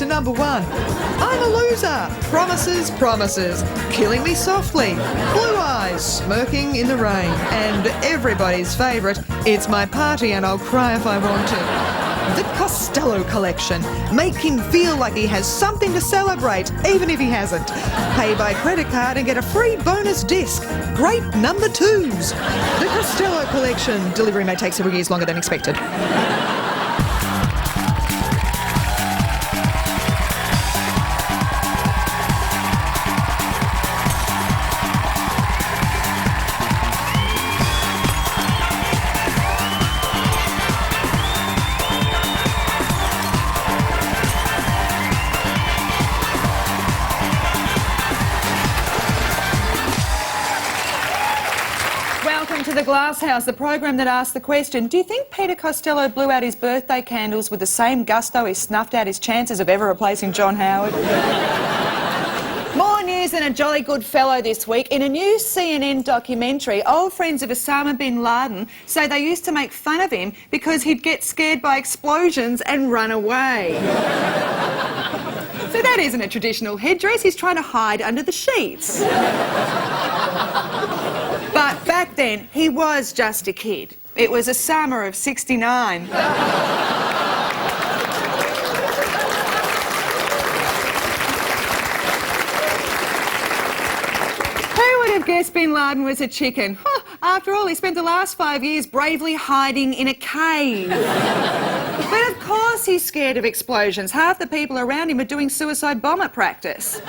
to number 1. I'm a loser. Promises, promises. Killing me softly. Blue eyes, smirking in the rain. And everybody's favourite, it's my party and I'll cry if I want to. The Costello collection. Make him feel like he has something to celebrate, even if he hasn't. Pay by credit card and get a free bonus disc. Great number 2s. The Costello collection. Delivery may take several years longer than expected. Welcome to the Glasshouse, the program that asks the question, do you think Peter Costello blew out his birthday candles with the same gusto he snuffed out his chances of ever replacing John Howard? More news than a jolly good fellow this week. In a new CNN documentary, old friends of Osama bin Laden say they used to make fun of him because he'd get scared by explosions and run away. So that isn't a traditional headdress, he's trying to hide under the sheets. But back then, he was just a kid. It was a summer of '69. Who would have guessed bin Laden was a chicken? Huh, after all, he spent the last 5 years bravely hiding in a cave. But of course he's scared of explosions. Half the people around him are doing suicide bomber practice.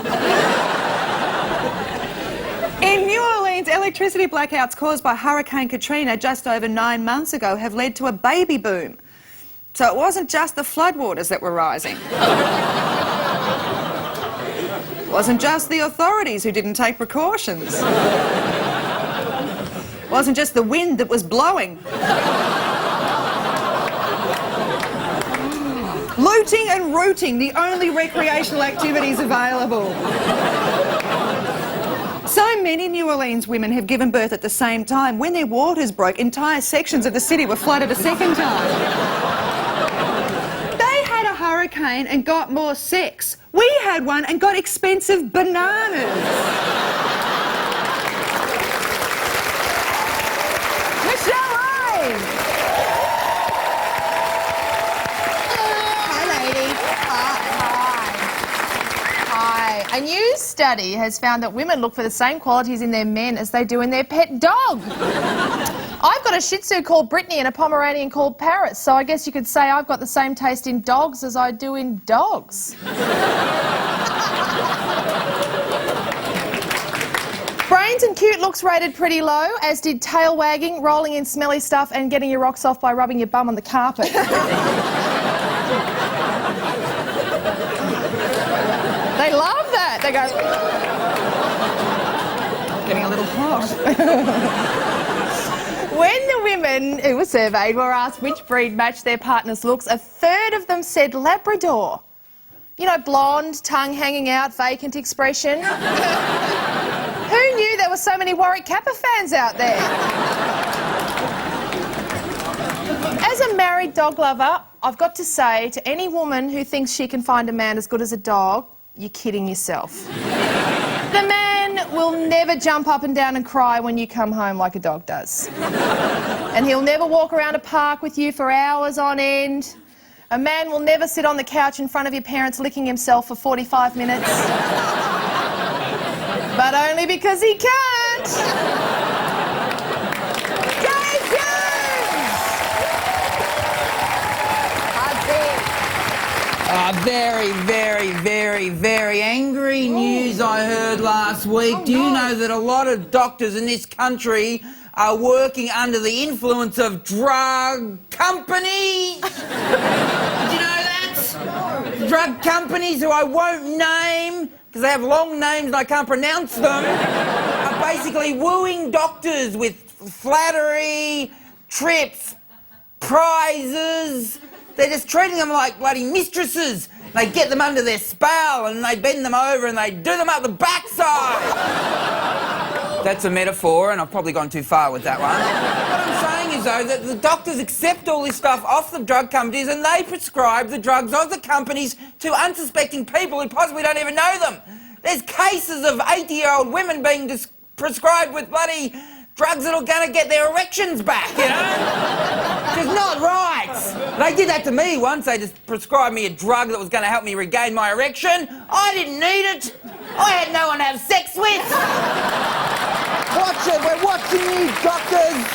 In New Orleans, electricity blackouts caused by Hurricane Katrina just over 9 months ago have led to a baby boom. So it wasn't just the floodwaters that were rising. It wasn't just the authorities who didn't take precautions. It wasn't just the wind that was blowing. Looting and rooting, the only recreational activities available. So many New Orleans women have given birth at the same time. When their waters broke, entire sections of the city were flooded a second time. They had a hurricane and got more sex. We had one and got expensive bananas. Michelle Ray. Hi, ladies. Hi. A new study has found that women look for the same qualities in their men as they do in their pet dog. I've got a Shih Tzu called Brittany and a Pomeranian called Paris, so I guess you could say I've got the same taste in dogs as I do in dogs. Brains and cute looks rated pretty low, as did tail wagging, rolling in smelly stuff and getting your rocks off by rubbing your bum on the carpet. They love that. They go... Getting a little hot. When the women who were surveyed were asked which breed matched their partner's looks, a third of them said Labrador. You know, blonde, tongue hanging out, vacant expression. Who knew there were so many Warwick Kappa fans out there? As a married dog lover, I've got to say to any woman who thinks she can find a man as good as a dog, you're kidding yourself. The man will never jump up and down and cry when you come home like a dog does. And he'll never walk around a park with you for hours on end. A man will never sit on the couch in front of your parents licking himself for 45 minutes. But only because he can't. Dave Jones! Very angry news I heard last week. Do you know that a lot of doctors in this country are working under the influence of drug companies? Did you know that? Drug companies, who I won't name because they have long names and I can't pronounce them, are basically wooing doctors with flattery, trips, prizes. They're just treating them like bloody mistresses. They get them under their spell and they bend them over and they do them up the backside. That's a metaphor and I've probably gone too far with that one. What I'm saying knows, though, that the doctors accept all this stuff off the drug companies and they prescribe the drugs of the companies to unsuspecting people who possibly don't even know them. There's cases of 80-year-old women being prescribed with bloody drugs that are going to get their erections back, you know? It's not right. They did that to me once. They just prescribed me a drug that was going to help me regain my erection. I didn't need it. I had no one to have sex with. Watch it. We're watching you, doctors.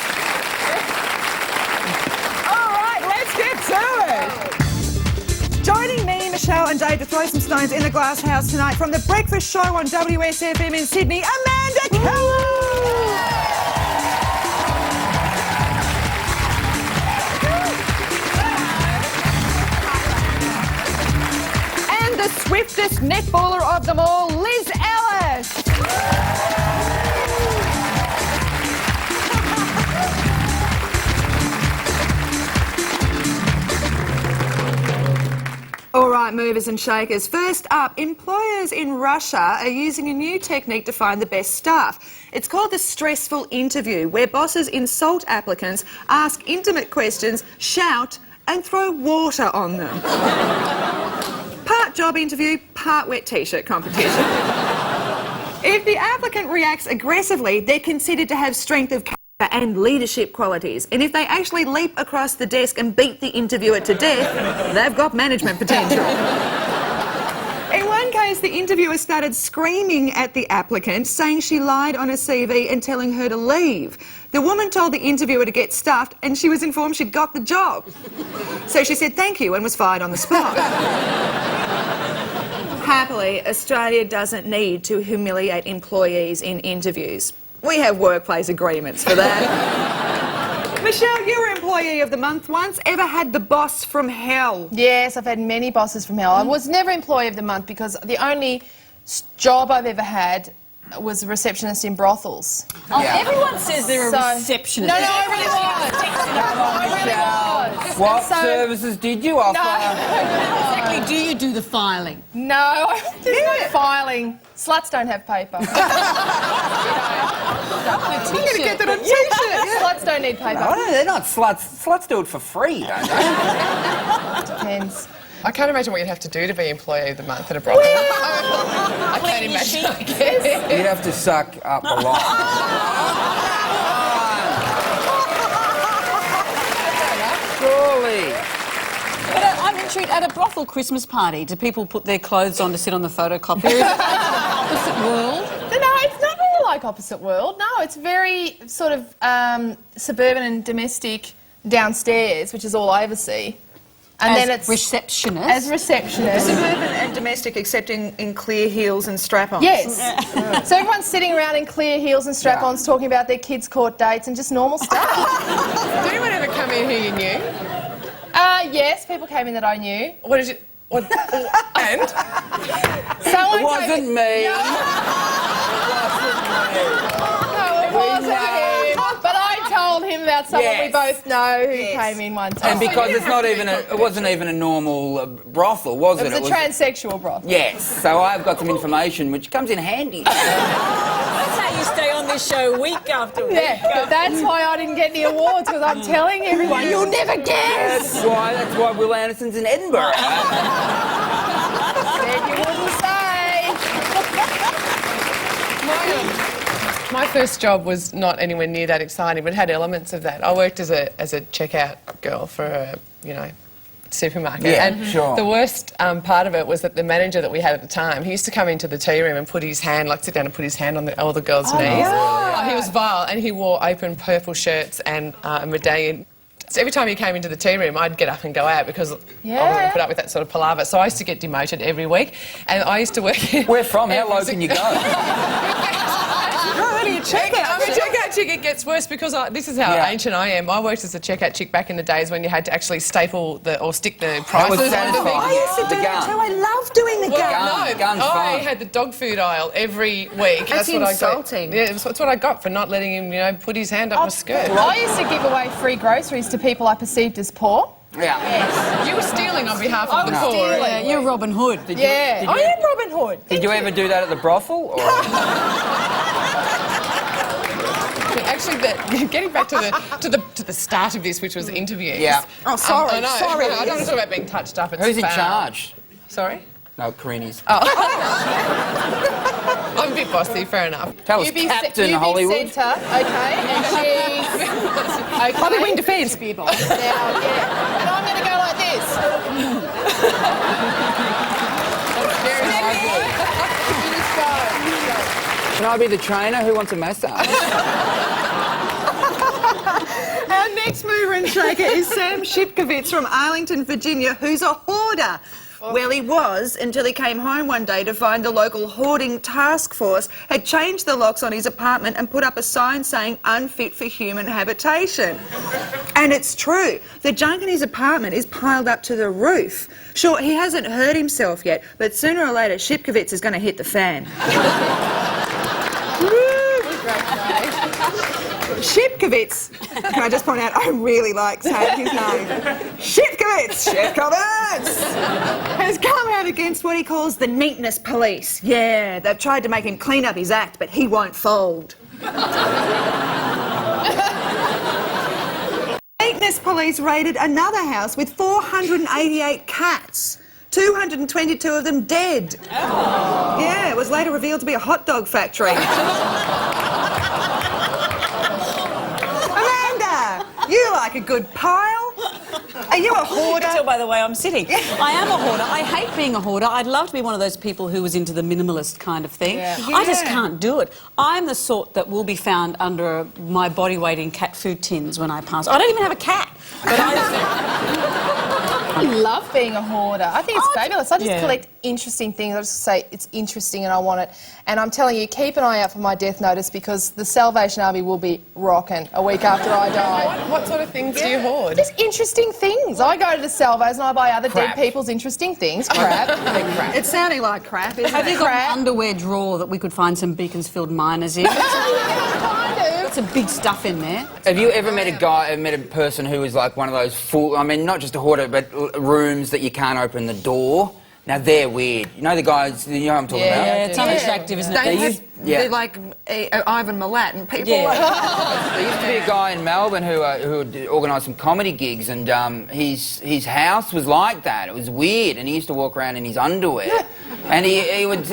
All right, let's get to it. Joining me, Michelle and Dave to throw some stones in the Glasshouse tonight from the breakfast show on WSFM in Sydney, Amanda Keller. And the swiftest netballer of them all, Liz Ellis. All right, movers and shakers. First up, employers in Russia are using a new technique to find the best staff. It's called the stressful interview, where bosses insult applicants, ask intimate questions, shout and throw water on them. Part job interview, part wet t-shirt competition. If the applicant reacts aggressively, they're considered to have strength of character and leadership qualities. And if they actually leap across the desk and beat the interviewer to death, they've got management potential. In one case, the interviewer started screaming at the applicant, saying she lied on her CV and telling her to leave. The woman told the interviewer to get stuffed and she was informed she'd got the job. So she said thank you and was fired on the spot. Happily, Australia doesn't need to humiliate employees in interviews. We have workplace agreements for that. Michelle, you were Employee of the Month once. Ever had the boss from hell? Yes, I've had many bosses from hell. I was never Employee of the Month because the only job I've ever had was a receptionist in brothels. Oh, everyone says they're a receptionist. No, I really was. What services did you offer? Exactly, do you do the filing? No, I do no filing. Sluts don't have paper. You're going to get that on t-shirt. Sluts don't need paper. No, they're not sluts. Sluts do it for free, don't they? Depends. I can't imagine what you'd have to do to be Employee of the Month at a brothel. I can't imagine. You'd have to suck up a lot. Surely. But I'm intrigued, at a brothel Christmas party, do people put their clothes on to sit on the photocopier? Is it opposite world? No, it's not really like opposite world. No, it's very sort of suburban and domestic downstairs, which is all I ever see. And As then it's receptionist? As receptionist. Suburban and domestic, except in clear heels and strap-ons. Yes. So everyone's sitting around in clear heels and strap-ons talking about their kids' court dates and just normal stuff. Did anyone ever come in who you knew? Yes, people came in that I knew. What did you... What, and? Someone It wasn't me. No, it wasn't him. But I told him about someone we Yes. both know who came in one time. And because it's not even it wasn't even a normal brothel, was it? It was a transsexual brothel. Yes, so I've got some information which comes in handy. That's how you stay on this show week after week. Yeah, that's why I didn't get any awards, because I'm telling everyone, you'll never guess. That's why Will Anderson's in Edinburgh. Said you wouldn't say. My first job was not anywhere near that exciting, but it had elements of that. I worked as a checkout girl for a, supermarket. Yeah, and sure. The worst part of it was that the manager that we had at the time, he used to come into the tea room and put his hand, sit down and put his hand on all the girls' knees. yeah. He was vile, and he wore open purple shirts and a medallion. So every time he came into the tea room, I'd get up and go out because I wouldn't put up with that sort of palaver. So I used to get demoted every week, and I used to work... Where from? How low can you go? I'm a checkout chick. It gets worse because this is how ancient I am. I worked as a checkout chick back in the days when you had to actually staple or stick the prices was on the thing. I used to do that too. I love doing the gun. Gun's I fun. had the dog food aisle every week. That's what insulting. I got. Yeah, that's what I got for not letting him, put his hand up my skirt. I used to give away free groceries to people I perceived as poor. Yeah. You were stealing on behalf of the poor. Yeah, you're Robin Hood. Did Yeah, you, I am Robin Hood. Did you ever do that at the brothel? Or? actually, getting back to the start of this, which was interviews. Yeah. Oh, sorry, I know. sorry. I don't want to talk about being touched up. It's Who's in foul. charge? Sorry? No, Carini's. I'm a bit bossy, fair enough. Tell us, Captain Hollywood. Centre, okay, and she's... Okay. Probably wing defence. Now, yeah. And I'm going to go like this. You just go. Can I be the trainer? Who wants a massage? Our next mover and shaker is Sam Shipkovitz from Arlington, Virginia, who's a hoarder. Well, he was until he came home one day to find the local hoarding task force had changed the locks on his apartment and put up a sign saying unfit for human habitation. And it's true. The junk in his apartment is piled up to the roof. Sure, he hasn't hurt himself yet, but sooner or later Shipkovitz is going to hit the fan. Shipkovitz, can I just point out, I really like saying his name. Shipkovitz has come out against what he calls the neatness police. Yeah, they've tried to make him clean up his act, but he won't fold. Neatness police raided another house with 488 cats. 222 of them dead. Oh. Yeah, it was later revealed to be a hot dog factory. Amanda, you like a good pile? Are you a hoarder? You can tell by the way I'm sitting. I am a hoarder. I hate being a hoarder. I'd love to be one of those people who was into the minimalist kind of thing. Yeah. I just can't do it. I'm the sort that will be found under my body weight in cat food tins when I pass. I don't even have a cat. But I love being a hoarder. I think it's fabulous. I just yeah. collect interesting things. I just say it's interesting and I want it. And I'm telling you, keep an eye out for my death notice because the Salvation Army will be rocking a week after I die. What sort of things do you hoard? Just interesting things. I go to the Salvos and I buy other dead people's interesting things. Crap. It's sounding like crap, isn't have it? you got an underwear drawer that we could find some Beaconsfield miners in? Kind of. Some big stuff in there. Have you ever met a person who is like one of those full, I mean, not just a hoarder, but rooms that you can't open the door? Now, they're weird. You know the guys, you know what I'm talking about? Yeah, it's unattractive, isn't it? They're like Ivan Milat and people Yeah. like... There used to be a guy in Melbourne who organised some comedy gigs, and his house was like that. It was weird, and he used to walk around in his underwear. And he would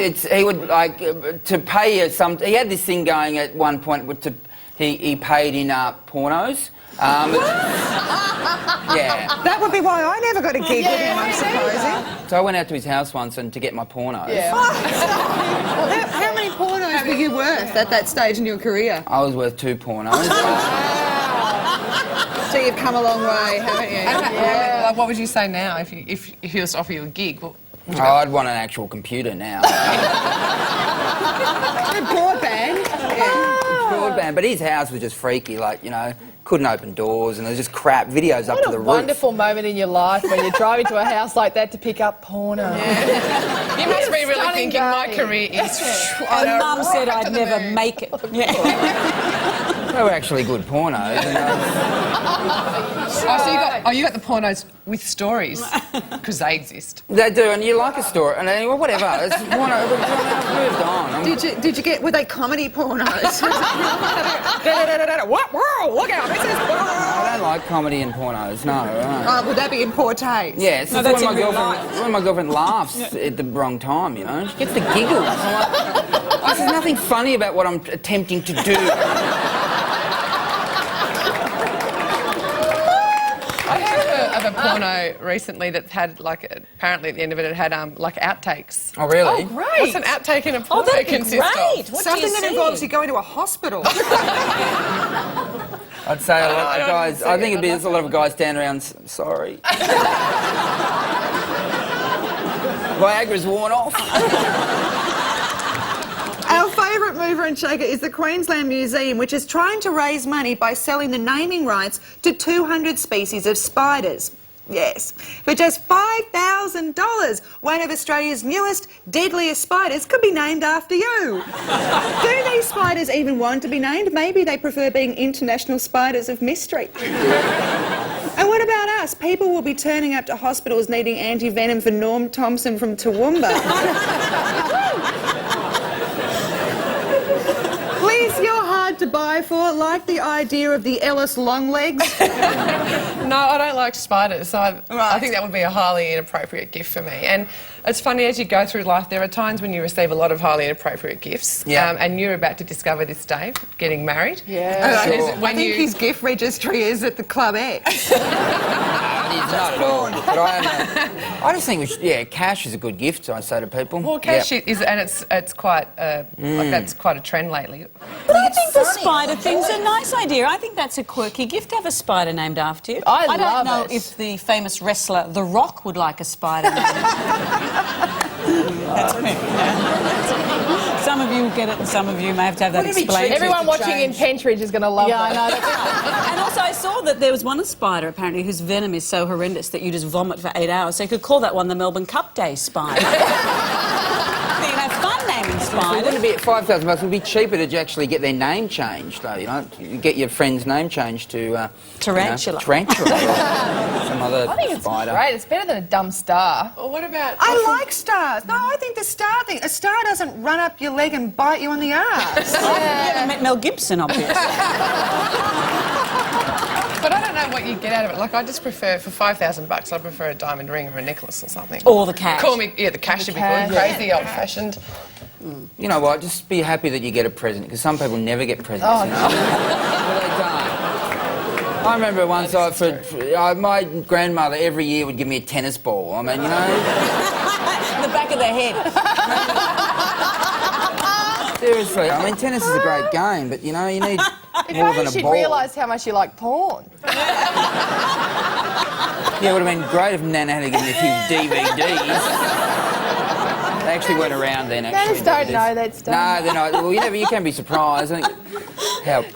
like to pay some. He had this thing going at one point. He paid in pornos. Yeah. That would be why I never got a gig with him, I'm supposing. So I went out to his house once and to get my pornos. Yeah. How many pornos were you worth at that stage in your career? I was worth 2 pornos. So you've come a long way, haven't you? Like, what would you say now if he was to offer you a gig? I'd want an actual computer now. Broadband. Broadband, but his house was just freaky, like, you know, couldn't open doors and there was just crap videos up to the roof. What a wonderful moment in your life when you're driving to a house like that to pick up porno. Yeah. You must be really thinking my career is... And Mum said I'd never make it. They were actually good pornos. So you got the pornos with stories because they exist. They do, and you like a story, and then, well, whatever. It's porno. Moved on. Did you get? Were they comedy pornos? What? Whoa! Look out! This is porno. I don't like comedy and pornos. No. Oh, would that be in poor taste? Yeah, it's No, just that's in real life. when my girlfriend laughs at the wrong time. You know, she gets the giggles. I'm like, there's nothing funny about what I'm attempting to do. I heard of a porno recently that had, like, apparently at the end of it had like outtakes. Oh, really? Oh, great. What's an outtake in a porno that'd be consist great. of? What Something do you that see? involves you going to a hospital. I'd say a lot of I don't guys. see I think it. it'd be there's a lot of guys standing around. Sorry. Viagra's worn off. Our favourite mover and shaker is the Queensland Museum, which is trying to raise money by selling the naming rights to 200 species of spiders. Yes, for just $5,000, one of Australia's newest, deadliest spiders could be named after you. Do these spiders even want to be named? Maybe they prefer being international spiders of mystery. And what about us? People will be turning up to hospitals needing anti-venom for Norm Thompson from Toowoomba. Please, your hard hard to buy for, like the idea of the Ellis Longlegs? No, I don't like spiders, so I think that would be a highly inappropriate gift for me. And it's funny, as you go through life, there are times when you receive a lot of highly inappropriate gifts, and you're about to discover this, Dave, getting married. Yeah. Sure. I think his gift registry is at the Club X. It's not at all. But I just think, cash is a good gift, I say to people. Well, cash is, and it's quite, like that's quite a trend lately. But I think the spider thing's a nice idea. I think that's a quirky gift to have a spider named after you. I don't love know it. if the famous wrestler The Rock would like a spider named That's me. Some of you get it and some of you may have to have that explained. Everyone watching in Pentridge is going to love Yeah, that. I know. That's right. And also, I saw that there was one spider, apparently, whose venom is so horrendous that you just vomit for 8 hours. So you could call that one the Melbourne Cup Day spider. You can have fun naming spiders. Wouldn't it be at $5,000? It would be cheaper to actually get their name changed, though. You know, you get your friend's name changed to Tarantula. Tarantula. Or some other I think it's spider. great. It's better than a dumb star. Well, what about... I like stars. No, I think the star thing. A star doesn't run up your leg and bite you on the arse. You haven't met Mel Gibson, obviously. But I don't know what you get out of it. Like, I just prefer, for $5,000, I prefer a diamond ring or a necklace or something. Or the cash. Call me, the cash would be good. Crazy, old-fashioned. You know what? Just be happy that you get a present, because some people never get presents. Oh, you know? Well, they don't. I remember once my grandmother every year would give me a tennis ball. I mean, you know. The back of their head. Seriously, I mean, tennis is a great game, but you know, you need more than a She'd ball. realise how much you like porn. Yeah, it would have been great if Nana had given me a few DVDs. They actually weren't around then, actually. Nanas don't know that stuff. No, they're not. Well, you can be surprised. I think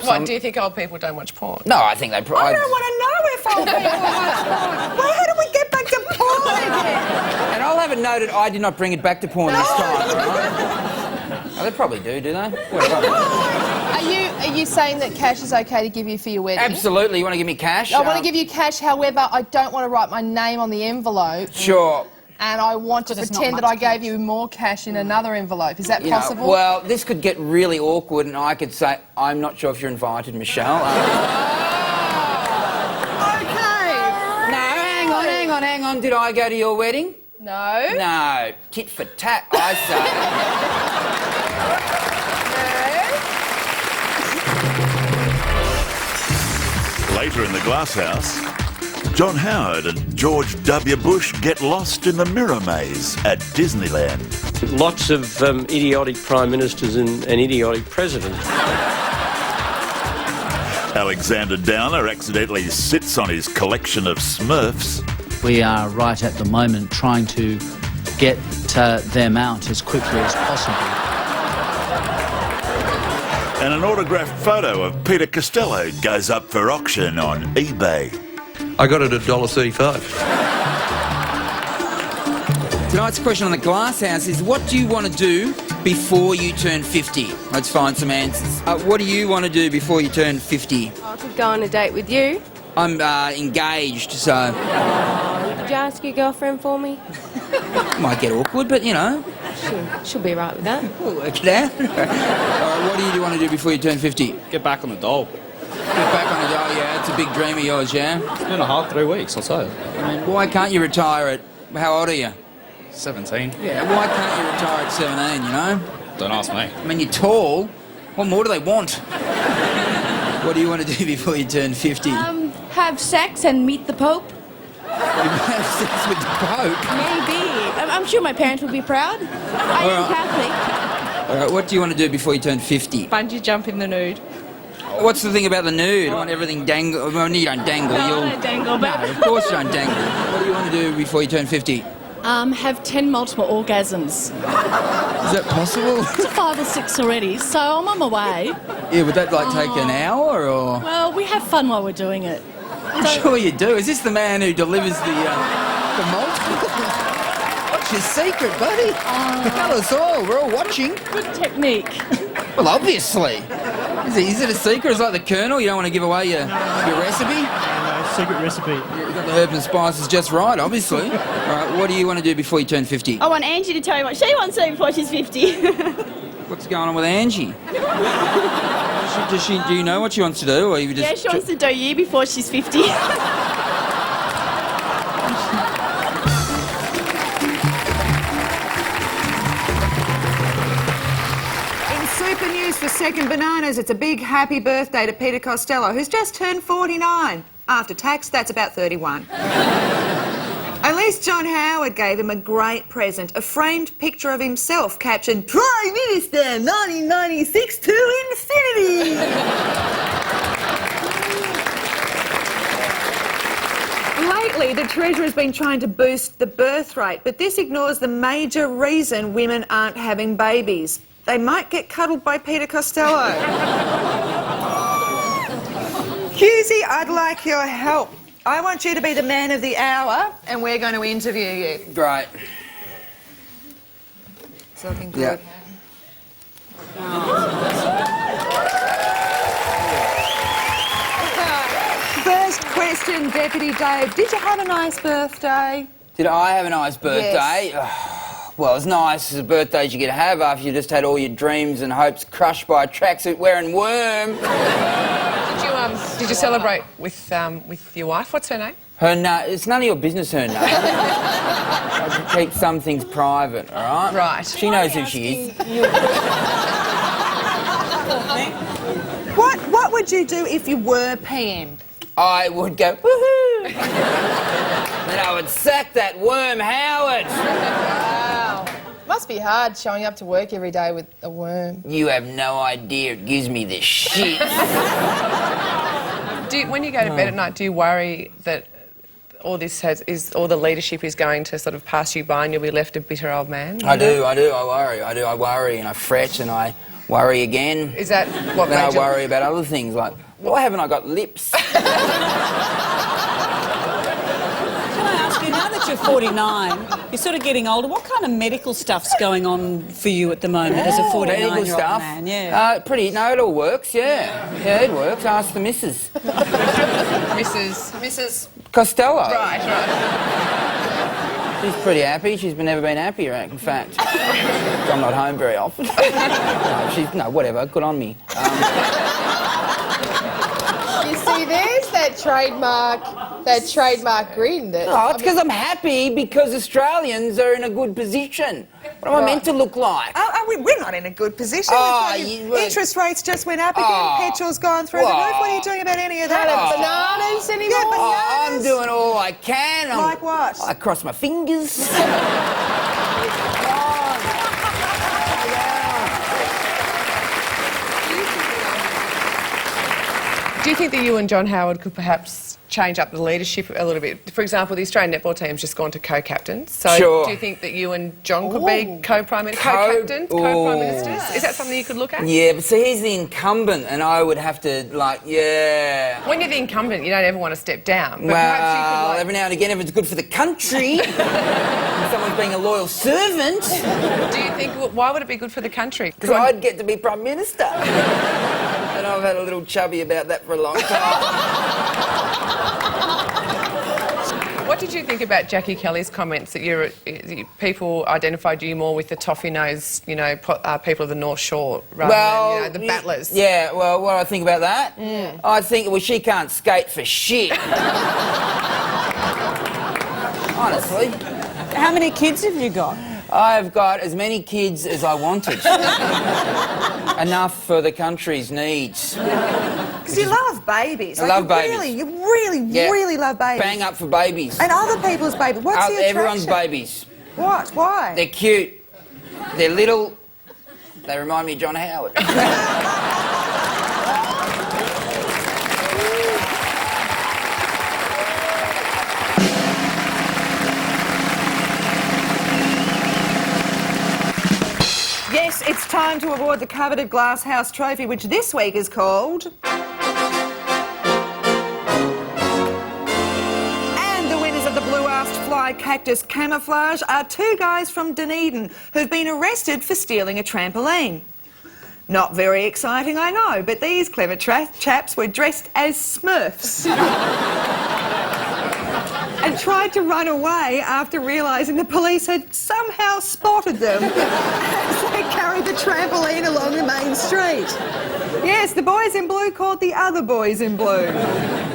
What, do you think old people don't watch porn? No, I think they... I don't want to know if old people watch porn. Well, how do we get back to porn again? And I'll have it noted, I did not bring it back to porn this time, right? Oh, they probably do they? Whatever. Are you saying that cash is okay to give you for your wedding? Absolutely. You want to give me cash? I want to give you cash, however, I don't want to write my name on the envelope. Sure. And I want to pretend that I gave you more cash in another envelope. Is that possible? Well, this could get really awkward and I could say, I'm not sure if you're invited, Michelle. Okay. No, hang on. Did I go to your wedding? No. No. Tit for tat, I say. Later in the Glasshouse, John Howard and George W. Bush get lost in the mirror maze at Disneyland. Lots of idiotic prime ministers and idiotic presidents. Alexander Downer accidentally sits on his collection of Smurfs. We are right at the moment trying to get them out as quickly as possible. And an autographed photo of Peter Costello goes up for auction on eBay. I got it at $1.35. Tonight's question on the Glasshouse is, what do you want to do before you turn 50? Let's find some answers. What do you want to do before you turn 50? I could go on a date with you. I'm engaged, so... Did you ask your girlfriend for me? Might get awkward, but, you know. She'll be right with that. We'll work it out. All right, what do you want to do before you turn 50? Get back on the dole. Get back on the dole, yeah. It's a big dream of yours, yeah? 3 weeks or so. I mean, why can't you retire at... How old are you? 17. Yeah, why can't you retire at 17, you know? Don't ask me. I mean, you're tall. What more do they want? What do you want to do before you turn 50? Have sex and meet the Pope? You have sex with the Pope? Maybe. I'm sure my parents would be proud. I am Catholic. All right, what do you want to do before you turn 50? Bungee jump in the nude. What's the thing about the nude? I want everything dangle. Well, you don't dangle. No, You'll... I don't dangle, but... No, of course you don't dangle. What do you want to do before you turn 50? Have 10 multiple orgasms. Is that possible? To 5 or 6 already, so I'm on my way. Yeah, would that take an hour or...? Well, we have fun while we're doing it. I'm sure you do. Is this the man who delivers the multiple? What's your secret, buddy? Tell us all. We're all watching. Good technique. Well, obviously. Is it a secret? Is it like the Colonel? You don't want to give away your recipe? No, secret recipe. You've got the herbs and spices just right, obviously. All right, what do you want to do before you turn 50? I want Angie to tell me what she wants to do before she's 50. What's going on with Angie? What does Do you know what she wants to do, or you just? Yeah, she wants to do a year before she's 50. Super news for Second Bananas. It's a big happy birthday to Peter Costello, who's just turned 49. After tax, that's about 31. At least John Howard gave him a great present, a framed picture of himself captioned Prime Minister 1996 to infinity. Lately, the Treasurer's been trying to boost the birth rate, but this ignores the major reason women aren't having babies. They might get cuddled by Peter Costello. Cusey, I'd like your help. I want you to be the man of the hour, and we're going to interview you. Right. It's looking good. First question, Deputy Dave. Did you have a nice birthday? Did I have a nice birthday? Yes. Well, as nice as a birthday as you could have after you just had all your dreams and hopes crushed by a tracksuit wearing worm. Did you celebrate with your wife? What's her name? It's none of your business, her name. I keep some things private, all right? Right. She knows who she is. What would you do if you were PM? I would go, woohoo! Then I would sack that worm, Howard! Wow. Must be hard showing up to work every day with a worm. You have no idea. It gives me the shit. When you go to bed at night, do you worry that all the leadership is going to sort of pass you by and you'll be left a bitter old man? I do. I worry and I fret and I worry again. Is that what Then I made you... worry about other things like, why haven't I got lips? Can I ask you, now that you're 49, you're sort of getting older, what kind of medical stuff's going on for you at the moment as a 49-year-old medical stuff? man? Yeah. No, it all works, yeah. Yeah, it works. Ask the missus. Mrs. Costello. Right. She's pretty happy. She's never been happier, in fact. I'm not home very often. No, whatever. Good on me. You see, there's that trademark grin. It's because I'm happy because Australians are in a good position. What am I meant to look like? We're not in a good position. Interest rates just went up again. Petrol's gone through the roof. What are you doing about any of that? Bananas anymore? Yeah, I'm doing all I can. Like what? I cross my fingers. Do you think that you and John Howard could perhaps change up the leadership a little bit? For example, the Australian netball team's just gone to co-captains. So sure. Do you think that you and John could be co-prime ministers? Is that something you could look at? Yeah, but see, he's the incumbent and I would have to, When you're the incumbent, you don't ever want to step down. But perhaps you could, every now and again, if it's good for the country, if someone's being a loyal servant. Do you think, why would it be good for the country? Because I'd get to be Prime Minister. And I've had a little chubby about that for a long time. What did you think about Jackie Kelly's comments that people identified you more with the toffee-nosed, people of the North Shore rather than, the battlers? Yeah, well, what do I think about that? I think, she can't skate for shit. Honestly. How many kids have you got? I've got as many kids as I wanted. Enough for the country's needs. Because you love babies. I love babies. You really love babies. Bang up for babies. And other people's babies. What's the attraction? Everyone's babies. What? Why? They're cute. They're little. They remind me of John Howard. Yes, it's time to award the coveted Glasshouse trophy, which this week is called... And the winners of the blue-asked fly cactus camouflage are two guys from Dunedin who've been arrested for stealing a trampoline. Not very exciting, I know, but these clever chaps were dressed as Smurfs. And tried to run away after realising the police had somehow spotted them as they carried the trampoline along the main street. Yes, the boys in blue caught the other boys in blue.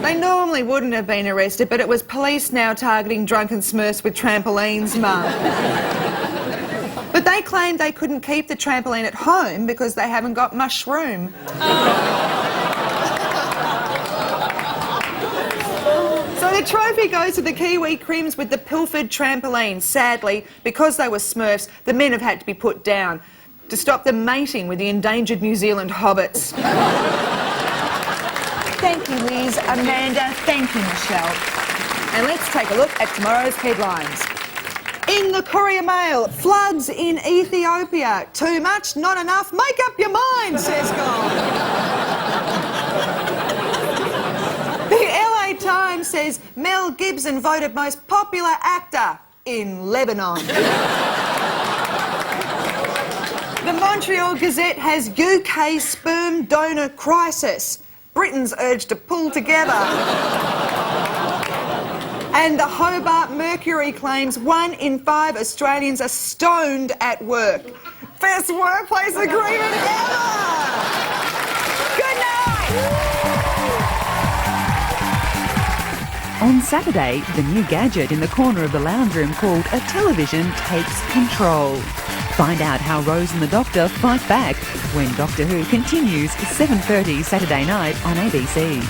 They normally wouldn't have been arrested, but it was police now targeting drunken Smurfs with trampolines, Mum. But they claimed they couldn't keep the trampoline at home because they haven't got mushroom. So the trophy goes to the Kiwi Crims with the pilfered trampoline. Sadly, because they were Smurfs, the men have had to be put down to stop them mating with the endangered New Zealand hobbits. Thank you, Liz, Amanda, thank you, Michelle. And let's take a look at tomorrow's headlines. In the Courier Mail, floods in Ethiopia. Too much, not enough, make up your mind, says God. The LA Times says Mel Gibson voted most popular actor in Lebanon. The Montreal Gazette has UK sperm donor crisis. Britain's urged to pull together. And the Hobart Mercury claims 1 in 5 Australians are stoned at work. Best workplace agreement ever! Good night! On Saturday, the new gadget in the corner of the lounge room called a television takes control. Find out how Rose and the Doctor fight back when Doctor Who continues 7:30 Saturday night on ABC.